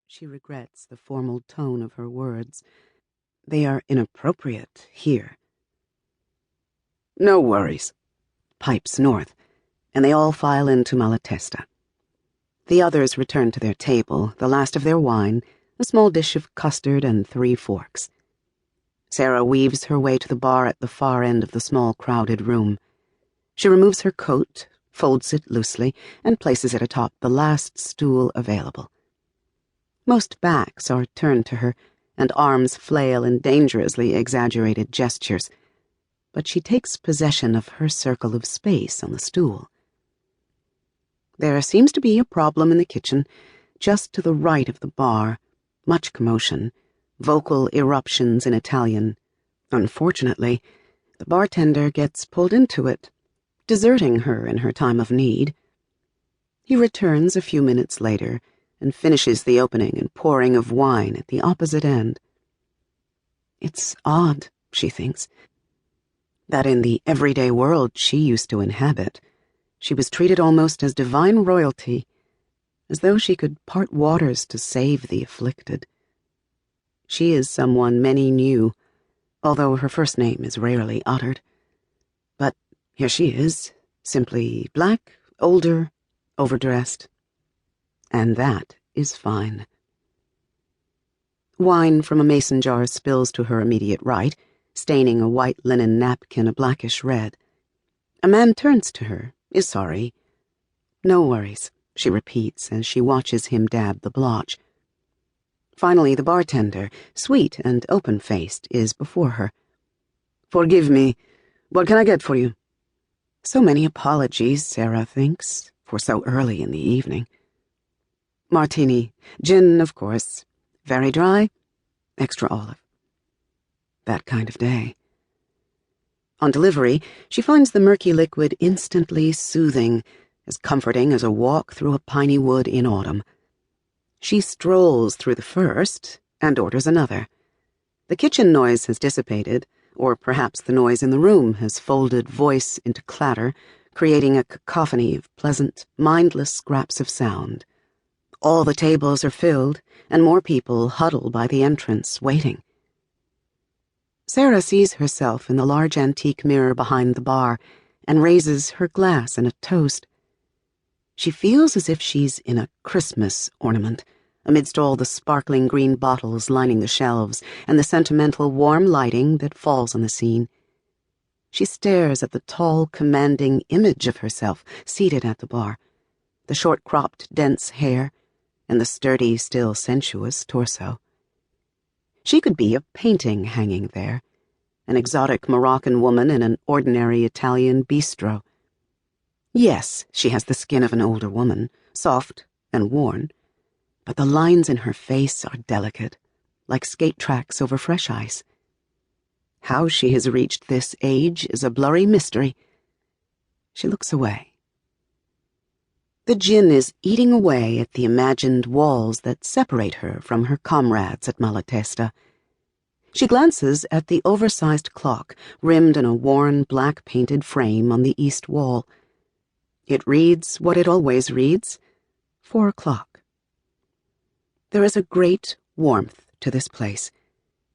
She regrets the formal tone of her words. They are inappropriate here. "No worries," pipes North, and they all file into Malatesta. The others return to their table, the last of their wine, a small dish of custard and 3 forks. Sarah weaves her way to the bar at the far end of the small, crowded room. She removes her coat, folds it loosely, and places it atop the last stool available. Most backs are turned to her, and arms flail in dangerously exaggerated gestures, but she takes possession of her circle of space on the stool. There seems to be a problem in the kitchen, just to the right of the bar, much commotion, vocal eruptions in Italian. Unfortunately, the bartender gets pulled into it, deserting her in her time of need. He returns a few minutes later and finishes the opening and pouring of wine at the opposite end. It's odd, she thinks, that in the everyday world she used to inhabit, she was treated almost as divine royalty, as though she could part waters to save the afflicted. She is someone many knew, although her first name is rarely uttered. But here she is, simply black, older, overdressed. And that is fine. Wine from a mason jar spills to her immediate right, staining a white linen napkin a blackish red. A man turns to her, is sorry. "No worries," she repeats as she watches him dab the blotch. Finally, the bartender, sweet and open-faced, is before her. "Forgive me. What can I get for you?" So many apologies, Sarah thinks, for so early in the evening. "Martini. Gin, of course. Very dry. Extra olive." That kind of day. On delivery, she finds the murky liquid instantly soothing, as comforting as a walk through a piney wood in autumn. She strolls through the first and orders another. The kitchen noise has dissipated, or perhaps the noise in the room has folded voice into clatter, creating a cacophony of pleasant, mindless scraps of sound. All the tables are filled, and more people huddle by the entrance, waiting. Sarah sees herself in the large antique mirror behind the bar and raises her glass in a toast. She feels as if she's in a Christmas ornament, amidst all the sparkling green bottles lining the shelves and the sentimental warm lighting that falls on the scene. She stares at the tall, commanding image of herself seated at the bar, the short-cropped, dense hair, and the sturdy, still sensuous torso. She could be a painting hanging there, an exotic Moroccan woman in an ordinary Italian bistro. Yes, she has the skin of an older woman, soft and worn, but the lines in her face are delicate, like skate tracks over fresh ice. How she has reached this age is a blurry mystery. She looks away. The gin is eating away at the imagined walls that separate her from her comrades at Malatesta. She glances at the oversized clock, rimmed in a worn, black-painted frame on the east wall. It reads what it always reads, 4 o'clock. There is a great warmth to this place.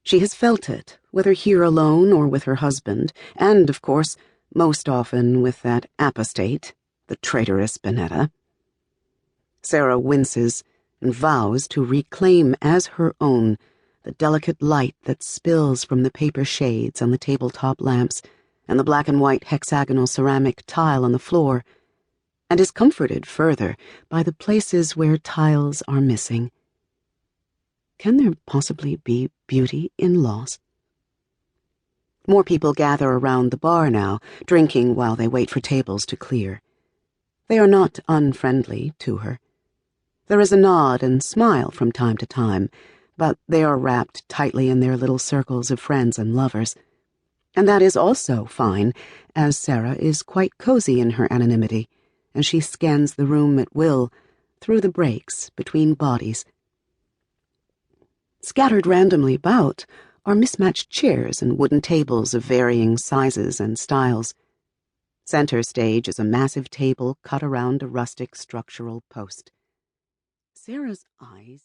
She has felt it, whether here alone or with her husband, and, of course, most often with that apostate, the traitorous Benetta. Sarah winces and vows to reclaim as her own the delicate light that spills from the paper shades on the tabletop lamps and the black and white hexagonal ceramic tile on the floor, and is comforted further by the places where tiles are missing. Can there possibly be beauty in loss? More people gather around the bar now, drinking while they wait for tables to clear. They are not unfriendly to her. There is a nod and smile from time to time, but they are wrapped tightly in their little circles of friends and lovers. And that is also fine, as Sarah is quite cozy in her anonymity, and she scans the room at will, through the breaks between bodies. Scattered randomly about are mismatched chairs and wooden tables of varying sizes and styles. Center stage is a massive table cut around a rustic structural post. Sarah's eyes